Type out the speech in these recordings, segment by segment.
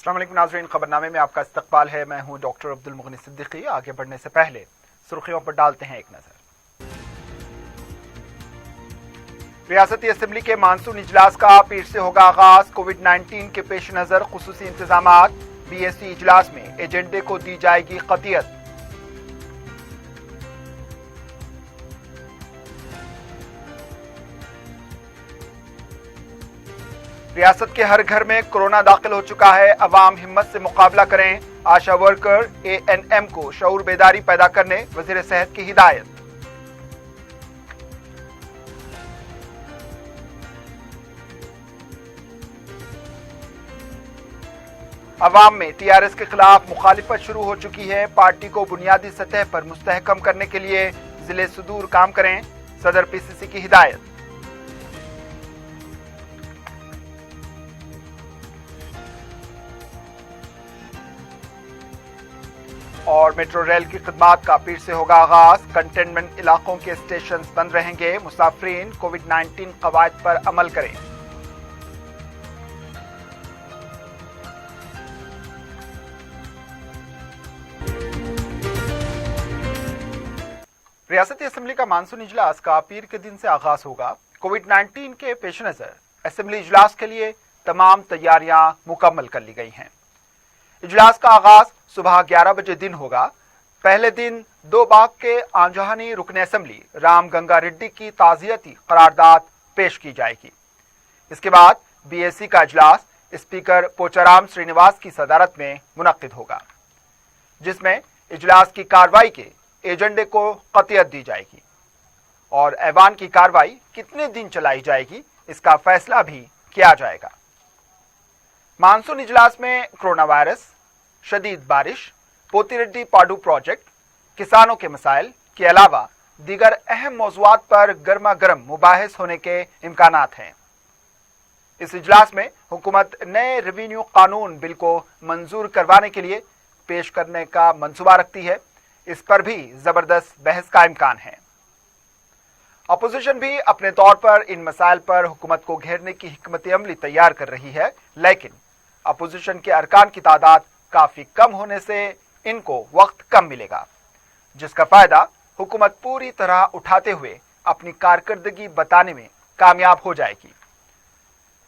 अस्सलाम वालेकुम नाज़रीन, खबरनामे में आपका इस्तकबाल है। मैं हूं डॉक्टर अब्दुल मुगनी सिद्दीकी। आगे बढ़ने से पहले सुर्खियों पर डालते हैं एक नजर। रियासती असेंबली के मानसून इजलास का पीर से होगा आगाज। कोविड-19 के पेश नजर खुसूसी इंतजामात। बीएससी इजलास में एजेंडे को दी जाएगी कतियत। रियासत के हर घर में कोरोना दाखिल हो चुका है। अवाम हिम्मत से मुकाबला करें। आशा वर्कर एएनएम को शऊर बेदारी पैदा करने वजीर सेहत की हिदायत। अवाम में टीआरएस के खिलाफ मुखालिफत शुरू हो चुकी है। पार्टी को बुनियादी सतह पर मुस्तहकम करने के लिए जिले सुदूर काम करें, सदर पीसीसी की हिदायत। और मेट्रो रेल की खिदमात का पीर से होगा आगाज। कंटेनमेंट इलाकों के स्टेशन बंद रहेंगे। मुसाफिरीन कोविड-19 कवायद पर अमल करें। रियासती असेंबली का मानसून इजलास का पीर के दिन से आगाज होगा। कोविड-19 के पेश नजर असेंबली इजलास के लिए तमाम तैयारियां मुकम्मल कर ली गई हैं। इजलास का आगाज सुबह 11 बजे दिन होगा। पहले दिन दो बाग के आंजहानी रुकन असेंबली राम गंगा रेड्डी की ताज़ियती करारदाद पेश की जाएगी। इसके बाद बीएससी का इजलास स्पीकर पोचाराम श्रीनिवास की सदारत में मुनक्किद होगा, जिसमें इजलास की कार्रवाई के एजेंडे को कतियत दी जाएगी और ऐवान की कार्रवाई कितने दिन चलाई जाएगी इसका फैसला भी किया जाएगा। मानसून इजलास में कोरोना वायरस, शदीद बारिश, पोतीरेड्डी पाडू प्रोजेक्ट, किसानों के मसाइल के अलावा दीगर अहम मौज़ूआत पर गर्मा गर्म मुबाहिस होने के इम्कानात हैं। इस इजलास में हुकूमत नए रेवेन्यू कानून बिल को मंजूर करवाने के लिए पेश करने का मंसूबा रखती है। इस पर भी जबरदस्त बहस का इम्कान है। अपोजिशन भी अपने तौर पर इन मसाइल पर हुकूमत को घेरने की हिकमत अमली तैयार कर रही है, लेकिन अपोजिशन के अरकान की तादाद काफी कम होने से इनको वक्त कम मिलेगा, जिसका फायदा हुकूमत पूरी तरह उठाते हुए अपनी कारकर्दगी बताने में कामयाब हो जाएगी।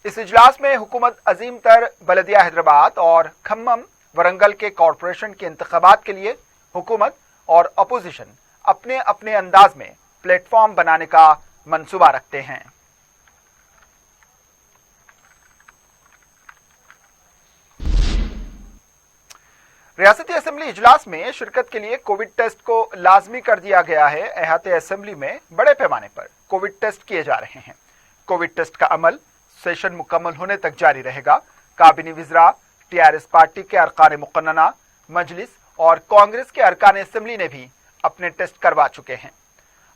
इस इजलास में हुकूमत अजीम तर बलदिया हैदराबाद और खम्मम वरंगल के कॉरपोरेशन के इंतखाबात के लिए हुकूमत और अपोजिशन अपने अपने अंदाज में प्लेटफॉर्म बनाने का मंसूबा रखते हैं। रियासती असेंबली इजलास में शिरकत के लिए कोविड टेस्ट को लाजमी कर दिया गया है। अहाते असेंबली में बड़े पैमाने पर कोविड टेस्ट किए जा रहे हैं। कोविड टेस्ट का अमल सेशन मुकम्मल होने तक जारी रहेगा। काबिनी विज़रा, टीआरएस पार्टी के अरकान मुक़न्नना, मजलिस और कांग्रेस के अरकान असेंबली ने भी अपने टेस्ट करवा चुके हैं।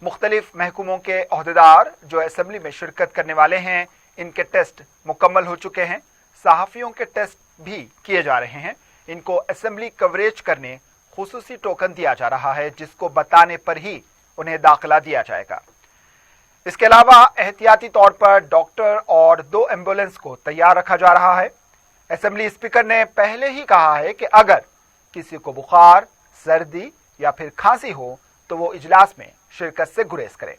मुख्तलिफ महकूमों के ओहदेदार जो असेंबली में शिरकत करने वाले हैं, इनके टेस्ट मुकम्मल हो चुके हैं। सहाफ़ियों के टेस्ट भी किए जा रहे हैं। इनको असेंबली कवरेज करने खुसूसी टोकन दिया जा रहा है, जिसको बताने पर ही उन्हें दाखिला दिया जाएगा। इसके अलावा एहतियाती तौर पर डॉक्टर और 2 एम्बुलेंस को तैयार रखा जा रहा है। असेंबली स्पीकर ने पहले ही कहा है कि अगर किसी को बुखार, सर्दी या फिर खांसी हो तो वो इजलास में शिरकत से गुरेज करे।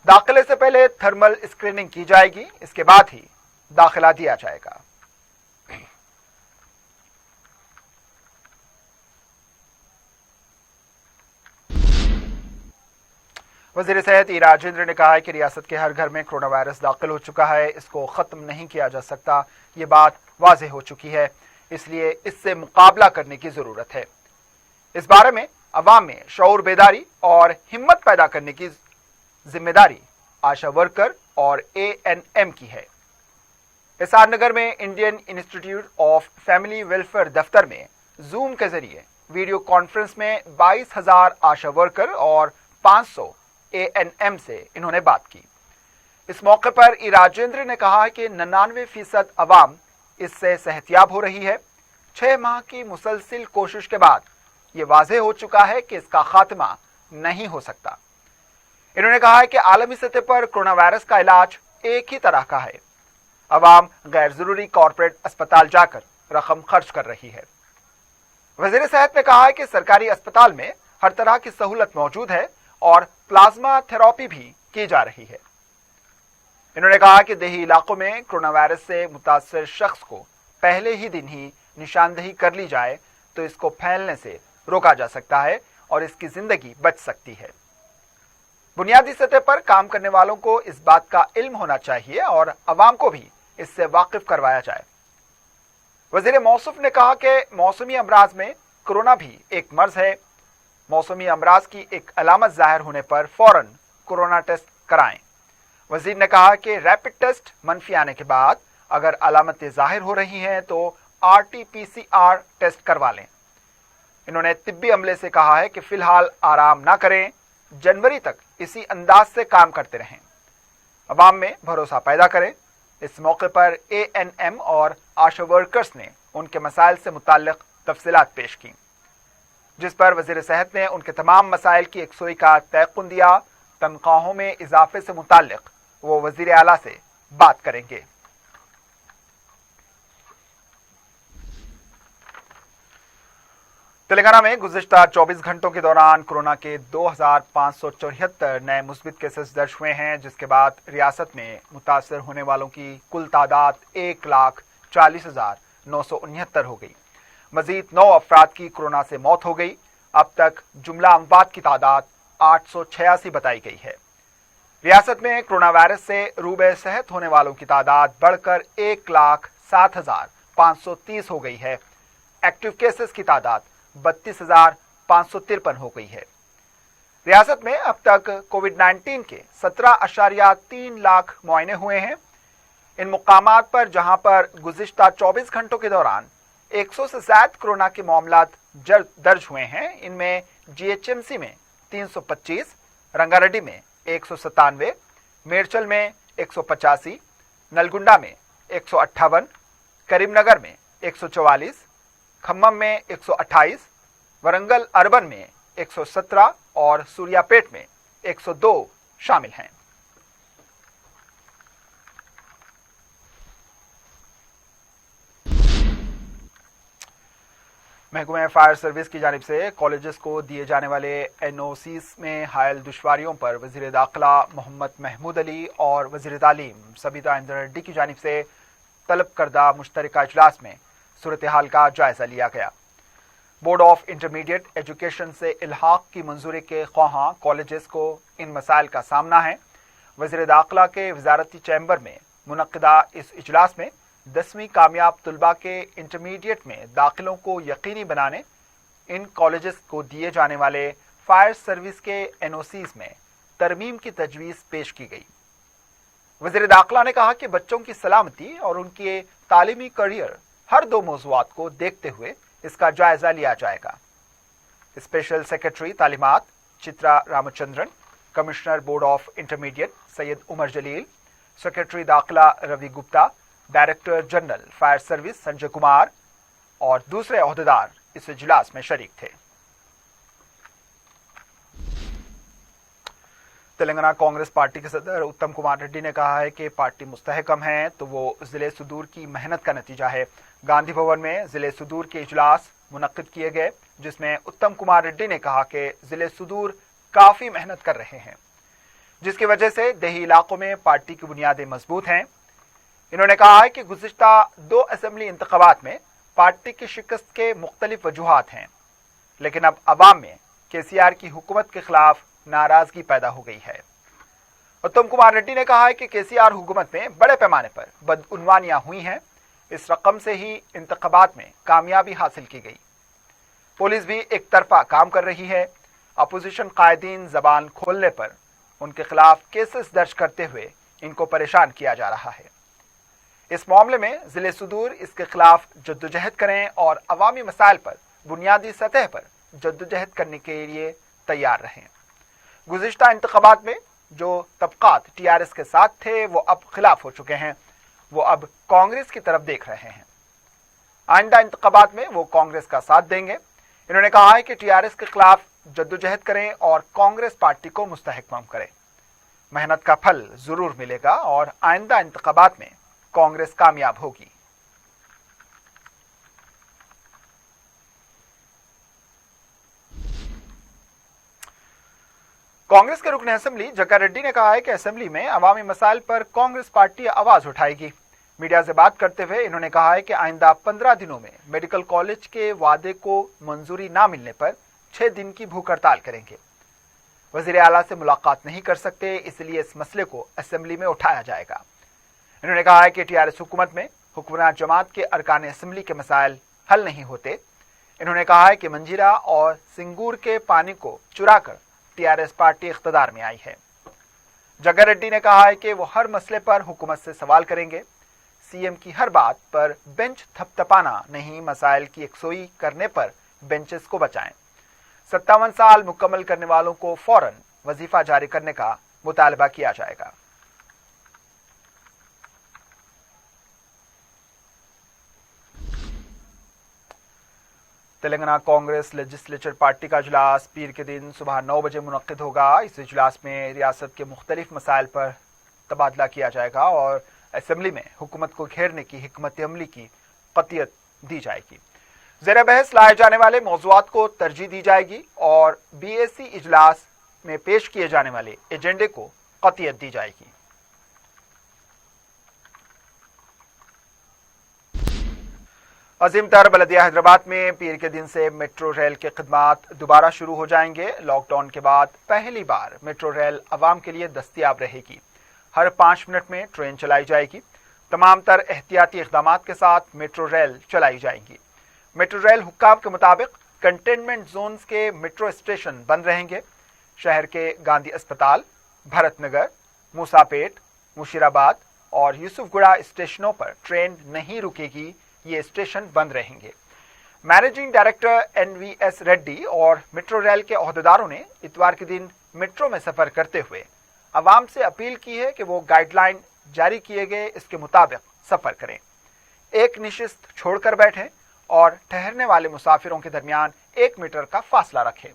दाखिले से पहले थर्मल स्क्रीनिंग की जाएगी, इसके बाद ही दाखिला दिया जाएगा। वजीर सेहत राजेंद्र ने कहा है कि रियासत के हर घर में कोरोना वायरस दाखिल हो चुका है। इसको खत्म नहीं किया जा सकता, ये बात वाज़ेह हो चुकी है, इसलिए इससे मुकाबला करने की जरूरत है। इस बारे में अवाम में शऊर बेदारी और हिम्मत पैदा करने की जिम्मेदारी आशा वर्कर और एएनएम की है। एसआर नगर में Indian institute of family welfare दफ्तर में जूम के जरिए वीडियो कॉन्फ्रेंस में 22,000 आशा वर्कर और 500 एएनएम से इन्होंने बात की। इस मौके पर राजेंद्र ने कहा कि 99% अवाम इससे सेहतियाब हो रही है। 6 माह की मुसलसिल कोशिश के बाद ये वाज़ेह हो चुका है कि इसका खात्मा नहीं हो सकता। इन्होंने कहा है कि आलमी सतह पर कोरोना वायरस का इलाज एक ही तरह का है। अवाम गैर जरूरी कॉरपोरेट अस्पताल जाकर रकम खर्च कर रही है। वजीर सेहत ने कहा है कि सरकारी अस्पताल में हर तरह की सहूलत मौजूद है और प्लाज्मा थेरेपी भी की जा रही है। इन्होंने कहा कि देही इलाकों में कोरोना वायरस से मुतासर शख्स को पहले ही दिन ही निशानदेही कर ली जाए तो इसको फैलने से रोका जा सकता है और इसकी जिंदगी बच सकती है। बुनियादी सतह पर काम करने वालों को इस बात का इल्म होना चाहिए और अवाम को भी इससे वाकिफ करवाया जाए। वजीर मौसूफ ने कहा कि मौसमी अमराज में कोरोना भी एक मर्ज है। मौसमी अमराज की एक अलामत जाहिर होने पर फौरन कोरोना टेस्ट कराएं। वजीर ने कहा कि रैपिड टेस्ट मनफी आने के बाद अगर अलामतें जाहिर हो रही हैं तो RT-PCR टेस्ट करवा लें। इन्होंने तिब्बी अमले से कहा है कि फिलहाल आराम ना करें, जनवरी तक इसी अंदाज से काम करते रहें, अवाम में भरोसा पैदा करें। इस मौके पर ANM और आशा वर्कर्स ने उनके मसाइल से मुताल्लिक तफसीलात पेश की, जिस पर वजीर सेहत ने उनके तमाम मसाइल की यकसुई का तयक़ुन दिया। तनख्वाहों में इजाफे से मुताल्लिक वो वजीर आला से बात करेंगे। तेलंगाना में गुज़िश्ता 24 घंटों के दौरान कोरोना के 2574 नए मुस्बित केसेस दर्ज हुए हैं, जिसके बाद रियासत में मुतासर होने वालों की कुल तादाद 1,40,969 हो गई। मजीद 9 अफराद की कोरोना से मौत हो गई। अब तक जुमला अमवात की तादाद 886 बताई गई है। रियासत में कोरोना वायरस से रूबे सेहत होने वालों की तादाद बढ़कर 1,07,530 हो गई है। एक्टिव केसेस की तादाद 32,553 हो गई है। रियासत में अब तक कोविड-19 के 17.3 लाख मुआयने हुए हैं। इन मुकामात पर जहां पर गुज़िश्ता 24 घंटों के दौरान 100 से ज्यादा कोरोना के मामलात दर्ज हुए हैं, इनमें GHMC में 325, रंगारेड्डी में 197, मेरचल में 185, नलगुंडा में 158, करीमनगर में 144, खम्मम में 128, वरंगल अर्बन में 117 और सूर्यापेट में 102 शामिल हैं। महकमे फायर सर्विस की जानिब से कॉलेजेस को दिए जाने वाले NOCs में हायल दुश्वारियों पर वजीर दाखिला मोहम्मद महमूद अली और वजीर तालीम सबिता इंद्र रेड्डी की जानिब से तलब करदा मुश्तरका इजलास में सूरत हाल का जायजा लिया गया। बोर्ड ऑफ इंटरमीडिएट एजुकेशन से इल्हाक की मंजूरी के ख्वाहां कॉलेजेस को इन मसाइल का सामना है। वजीर दाखिला के वजारती चैम्बर में मुनक्किदा इस इजलास में 10वीं कामयाब तुलबा के इंटरमीडिएट में दाखिलों को यकीनी बनाने इन कॉलेजेस को दिए जाने वाले फायर सर्विस के NOCs में तरमीम की तजवीज़ पेश की गई। वज़ीर दाखिला ने कहा कि बच्चों की सलामती और उनके तालीमी करियर हर दो मौज़ूआत को देखते हुए इसका जायजा लिया जाएगा। स्पेशल सेक्रेटरी तालीमात Chitra Ramachandran, commissioner board of intermediate Syed Umar Jalil, secretary दाखिला Ravi Gupta, director general fire service Sanjay Kumar और दूसरे ओहदेदार इस इजलास में शरीक थे। तेलंगाना कांग्रेस पार्टी के सदर उत्तम कुमार रेड्डी ने कहा है कि पार्टी मुस्तहकम है तो वो जिले सुदूर की मेहनत का नतीजा है। गांधी भवन में जिले सुदूर के इजलास मुनक्किद किए गए, जिसमें उत्तम कुमार रेड्डी ने कहा कि जिले सुदूर काफी मेहनत कर रहे हैं, जिसकी वजह से देही इलाकों में पार्टी की बुनियादें मजबूत हैं। इन्होंने कहा है कि गुज़िश्ता 2 असेंबली इंतखाबात में पार्टी की शिकस्त के मुख्तलिफ वजूहात हैं, लेकिन अब अवाम में KCR की हुकूमत के खिलाफ नाराजगी पैदा हो गई है। उत्तम कुमार रेड्डी ने कहा है कि KCR हुकूमत में बड़े पैमाने पर बदउनवानियां हुई हैं। इस रकम से ही इंतखाबात में कामयाबी हासिल की गई। पुलिस भी एक तरफा काम कर रही है। अपोजिशन कायदीन जबान खोलने पर उनके खिलाफ केसेस दर्ज करते हुए इनको परेशान किया जा रहा है। इस मामले में जिले सुदूर इसके खिलाफ जद्दोजहद करें और अवामी मसाइल पर बुनियादी सतह पर जद्दोजहद करने के लिए तैयार रहें। गुज़िश्ता इंतखाबात में जो तबकात TRS के साथ थे वो अब खिलाफ हो चुके हैं, वो अब कांग्रेस की तरफ देख रहे हैं। आइंदा इंतखाबात में वो कांग्रेस का साथ देंगे। इन्होंने कहा है कि TRS के खिलाफ जद्दोजहद करें और कांग्रेस पार्टी को मुस्तहकम करें। मेहनत का फल जरूर मिलेगा और आइंदा इंतखाबात में कांग्रेस कामयाब होगी। कांग्रेस के रुकन असेंबली जग्गा रेड्डी ने कहा है कि असेंबली में अवामी मसाइल पर कांग्रेस पार्टी आवाज उठाएगी। मीडिया से बात करते हुए इन्होंने कहा है कि आइंदा 15 दिनों में मेडिकल कॉलेज के वादे को मंजूरी ना मिलने पर 6 दिन की भूख हड़ताल करेंगे। वजीर आला से मुलाकात नहीं कर सकते, इसलिए इस मसले को असेंबली में उठाया जाएगा। इन्होंने कहा है कि टीआरएस हुकूमत में हुक्मरान जमात के अरकान असेंबली के मसाइल हल नहीं होते। इन्होंने कहा है कि मंजीरा और सिंगूर के पानी को चुराकर टीआरएस पार्टी इख्तदार में आई है। जग्गा रेड्डी ने कहा है कि वो हर मसले पर हुकूमत से सवाल करेंगे। सीएम की हर बात पर बेंच थपथपाना नहीं, मसाइल की यकसोई करने पर बेंचेस को बचाएं। 57 साल मुकम्मल करने वालों को फौरन वजीफा जारी करने का मुतालबा किया जाएगा। तेलंगाना कांग्रेस लेजिस्लेचर पार्टी का इजलास पीर के दिन सुबह 9 बजे मुनक्किद होगा। इस इजलास में रियासत के मुख्तलिफ मसाइल पर तबादला किया जाएगा और असेंबली में हुकूमत को घेरने की हिकमत अमली की कतियत दी जाएगी। ज़ेर बहस लाए जाने वाले मौज़ूआत को तरजीह दी जाएगी और बीएसी इजलास में पेश किए जाने वाले एजेंडे को कतियत दी जाएगी। अजीम तर बलदिया हैदराबाद में पीर के दिन से मेट्रो रेल के खिदमात दोबारा शुरू हो जाएंगे। लॉकडाउन के बाद पहली बार मेट्रो रेल आवाम के लिए दस्तयाब रहेगी। हर 5 मिनट में ट्रेन चलाई जाएगी। तमाम तर एहतियाती इक़दाम के साथ मेट्रो रेल चलाई जाएंगी। मेट्रो रेल हुक्काम के मुताबिक कंटेनमेंट जोन्स के मेट्रो स्टेशन बंद रहेंगे। शहर के गांधी अस्पताल, भरत नगर, मूसापेट, मुशीराबाद और यूसुफगुड़ा स्टेशनों पर ट्रेन नहीं रुकेगी। ये स्टेशन बंद रहेंगे। मैनेजिंग डायरेक्टर NVS रेड्डी और मेट्रो रेल के ओहदेदारों ने इतवार के दिन मेट्रो में सफर करते हुए अवाम से अपील की है कि वो गाइडलाइन जारी किए गए इसके मुताबिक सफर करें, एक निशिस्त छोड़कर बैठें और ठहरने वाले मुसाफिरों के दरमियान 1 मीटर का फासला रखें,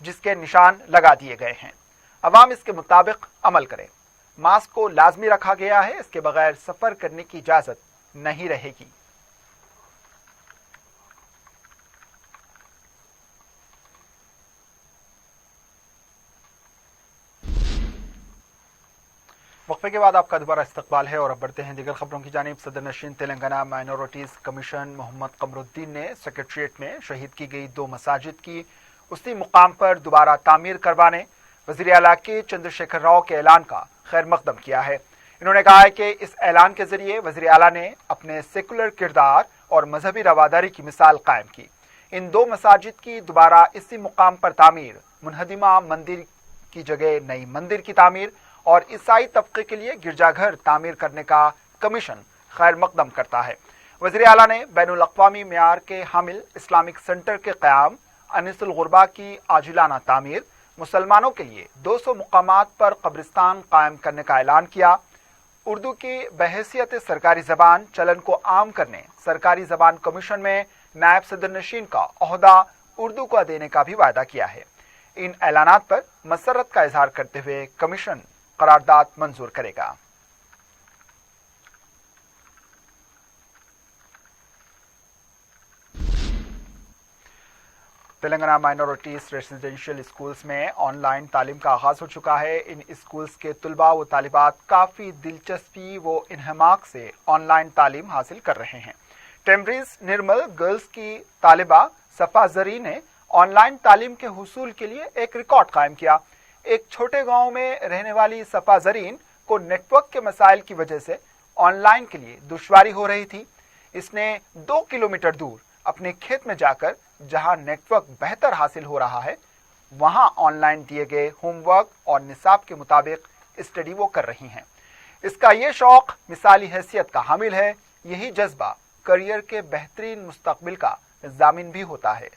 जिसके निशान लगा दिए गए हैं। अवाम इसके मुताबिक अमल करें। मास्क को लाजमी रखा गया है, इसके बगैर सफर करने की इजाजत नहीं रहेगी। वक्फे के बाद आपका दोबारा इस्तकबाल है और अब बढ़ते हैं दीगर खबरों की जानिब। सदर नशीन तेलंगाना माइनॉरिटीज कमीशन मोहम्मद कमरुद्दीन ने सेक्रेटरीट में शहीद की गई 2 मसाजिद की उसी मुकाम पर दोबारा तामीर करवाने वज़ीर आला के चंद्रशेखर राव के ऐलान का खैर मकदम किया है। इन्होंने कहा है कि इस ऐलान के जरिए वज़ीर आला ने अपने सेकुलर किरदार और मजहबी रवादारी की मिसाल कायम की। इन 2 मसाजिद की दोबारा इसी मुकाम पर तामीर, मुनहदिमा मंदिर की जगह नई मंदिर की तामीर और ईसाई तबके के लिए गिरजाघर तामीर करने का कमीशन खैर मकदम करता है। वज़ीर आला ने बैनुल अक़वामी मेयार के हामिल इस्लामिक सेंटर के क़याम, अनिसुल गुरबा की आजिलाना तामीर, मुसलमानों के लिए 200 मुकामात पर कब्रिस्तान कायम करने का ऐलान किया। उर्दू की बहैसियत सरकारी ज़बान चलन को आम करने सरकारी ज़बान कमीशन में नायब सदर नशीन का ओहदा उर्दू को देने का भी वायदा किया है। इन ऐलानात पर मसरत का इजहार करते हुए कमीशन करारदाद मंजूर करेगा। तेलंगाना माइनॉरिटीज रेसिडेंशियल स्कूल्स में ऑनलाइन तालीम का आगाज हो चुका है। इन स्कूल्स के तुलबा व तालिबात काफी दिलचस्पी व इन्हमाक से ऑनलाइन तालीम हासिल कर रहे हैं। टेम्ब्रिज निर्मल गर्ल्स की तालिबा सफा जरी ने ऑनलाइन तालीम के हुसूल के लिए एक रिकॉर्ड कायम किया। एक छोटे गांव में रहने वाली सफा जरीन को नेटवर्क के मसाइल की वजह से ऑनलाइन के लिए दुश्वारी हो रही थी। इसने 2 किलोमीटर दूर अपने खेत में जाकर जहां नेटवर्क बेहतर हासिल हो रहा है वहां ऑनलाइन दिए गए होमवर्क और निसाब के मुताबिक स्टडी वो कर रही हैं। इसका ये शौक मिसाली हैसियत का हामिल है। यही जज्बा करियर के बेहतरीन मुस्तकबिल का जामिन भी होता है।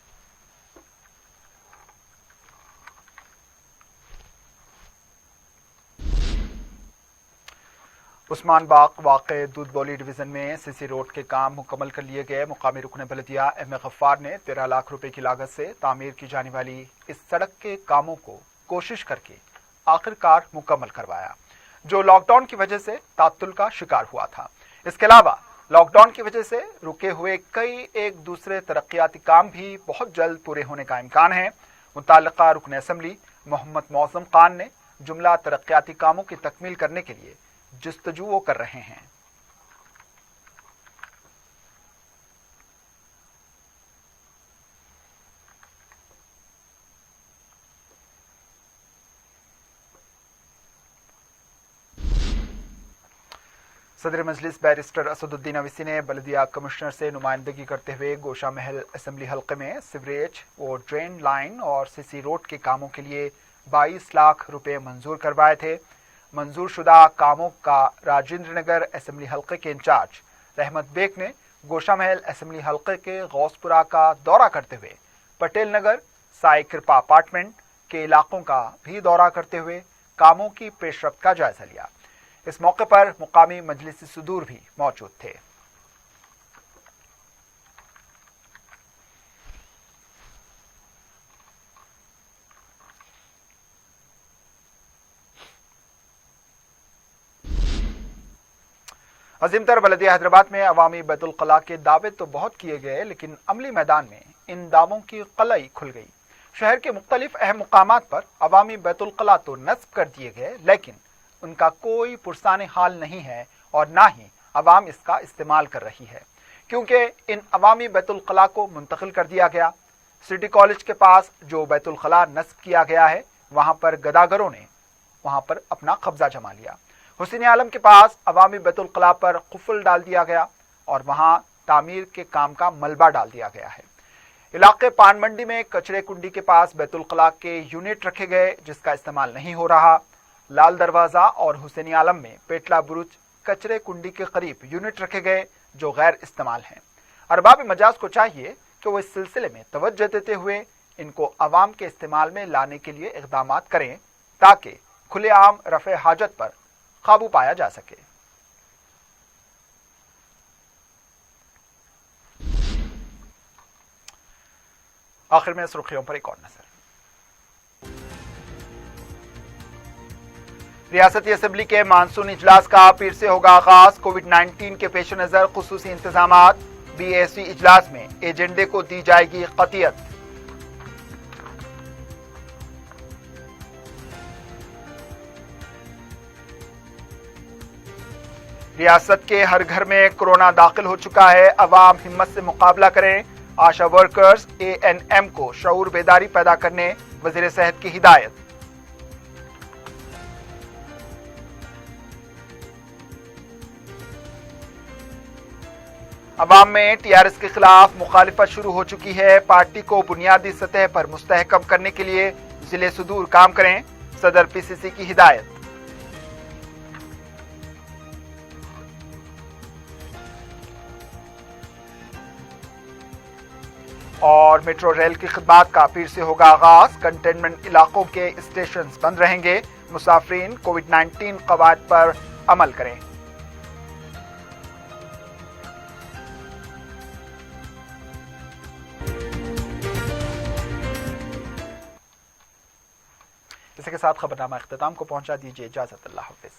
उस्मान बाग वाक़े दूध बौली डिवीजन में सीसी रोड के काम मुकम्मल कर लिए गए। मुकामी रुकन बलदिया M.A. गफ्फार ने 13 लाख रुपए की लागत से तामीर की जाने वाली इस सड़क के कामों को कोशिश करके आखिरकार मुकम्मल करवाया, जो लॉकडाउन की वजह से तात्तुल का शिकार हुआ था। इसके अलावा लॉकडाउन की वजह से रुके हुए कई एक दूसरे तरक्याती काम भी बहुत जल्द पूरे होने का इम्कान है। मुताल्लिका रुकन असेंबली मोहम्मद मौसम खान ने जुमला तरक्याती कामों की तकमील करने के लिए जस्तजू कर रहे हैं। सदर मजलिस बैरिस्टर असदुद्दीन अवीसी ने बल्दिया कमिश्नर से नुमाइंदगी करते हुए गोशा महल असेंबली हल्के में सिवरेज और ड्रेन लाइन और सीसी रोड के कामों के लिए 22 लाख रुपए मंजूर करवाए थे। मंजूर शुदा कामों का राजेंद्र नगर असेंबली हल्के के इंचार्ज रहमत बेग ने गोशा महल असेंबली हल्के के गौसपुरा का दौरा करते हुए पटेल नगर साई कृपा अपार्टमेंट के इलाकों का भी दौरा करते हुए कामों की पेशरफ्त का जायजा लिया। इस मौके पर मुकामी मजलिसी सुदूर भी मौजूद थे। अजीमतर बल्दिया हैदराबाद में अवामी बैतुल कला के दावे तो बहुत किए गए, लेकिन अमली मैदान में इन दावों की कलई खुल गई। शहर के मुख्तलिफ अहम मुकामात पर अवामी बैतुल कला तो नस्ब कर दिए गए, लेकिन उनका कोई पुरसाने हाल नहीं है और ना ही अवाम इसका इस्तेमाल कर रही है, क्योंकि इन अवामी बैतुल कला को मुंतकिल कर दिया गया। सिटी कॉलेज के पास जो बैतुल कला नस्ब किया गया है, वहां पर गदागरों ने वहां पर अपना कब्जा जमा लिया। हुसैन आलम के पास अवामी बैतुल कला पर कुफल डाल दिया गया और वहां तामीर के काम का मलबा डाल दिया गया है। इलाके पान मंडी में कचरे कुंडी के पास बैतुल कला के यूनिट रखे गए, जिसका इस्तेमाल नहीं हो रहा। लाल दरवाजा और हुसैनी आलम में पेटला बुरुज कचरे कुंडी के करीब यूनिट रखे गए जो गैर इस्तेमाल हैं। अरबाब मजाज को चाहिए कि वो इस सिलसिले में तवज्जो देते हुए इनको अवाम के इस्तेमाल में लाने के लिए इक़दाम करें, ताकि खुलेआम रफ़े हाजत पर काबू पाया जा सके। आखिर में सुर्खियों पर एक और नजर। रियासती असेंबली के मानसून इजलास का पीर से होगा आगाज। कोविड-19 के पेश नजर खुसूसी इंतजामात। बीएसी इजलास में एजेंडे को दी जाएगी कतियत। रियासत के हर घर में कोरोना दाखिल हो चुका है, अवाम हिम्मत से मुकाबला करें। आशा वर्कर्स एएनएम को शऊर बेदारी पैदा करने वजीर सेहत की हिदायत। अवाम में टीआरएस के खिलाफ मुखालिफत शुरू हो चुकी है। पार्टी को बुनियादी सतह पर मुस्तहकम करने के लिए जिले सुदूर काम करें, सदर पीसीसी की हिदायत। और मेट्रो रेल की खिदमात का पीर से होगा आगाज। कंटेनमेंट इलाकों के स्टेशन बंद रहेंगे। मुसाफिरीन कोविड-19 कवायद पर अमल करें। इसी के साथ खबरनामा इख्तिताम को पहुंचा दीजिए। इजाजत, अल्लाह हाफिज।